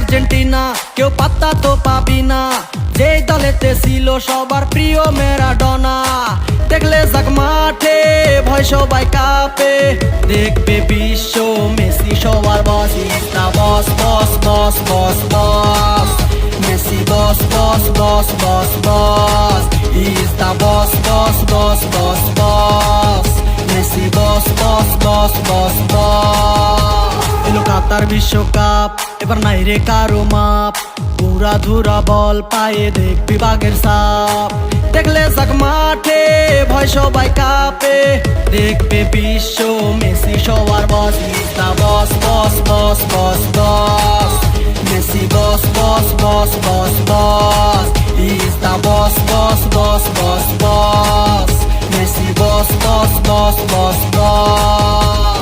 Argentina, কেউ পাত্তা তো পাবি না। যেই দলেতে ছিল সবার প্রিয় ম্যারাডোনা, দেখলে যাক মাঠে ভয় সবাই কাঁপে। দেখবে বিশ্ব মেসি সবার boss, is the boss boss boss boss boss. Messi boss boss boss boss boss, is the boss boss boss boss boss. Messi boss boss boss boss boss. এলো কাতার বিশ্বকাপ, এবার নাই রে কারো মাপ। পুরা ধুরা বল পায়ে দেখবি বাঘের সাপ। দেখলে যাক মাঠে ভয় সবাই কাঁপে। দেখবে বিশ্ব মেসি সবার boss, is the boss boss boss boss boss. Messi boss boss boss boss boss, is the boss boss boss boss boss. Messi boss boss boss boss boss.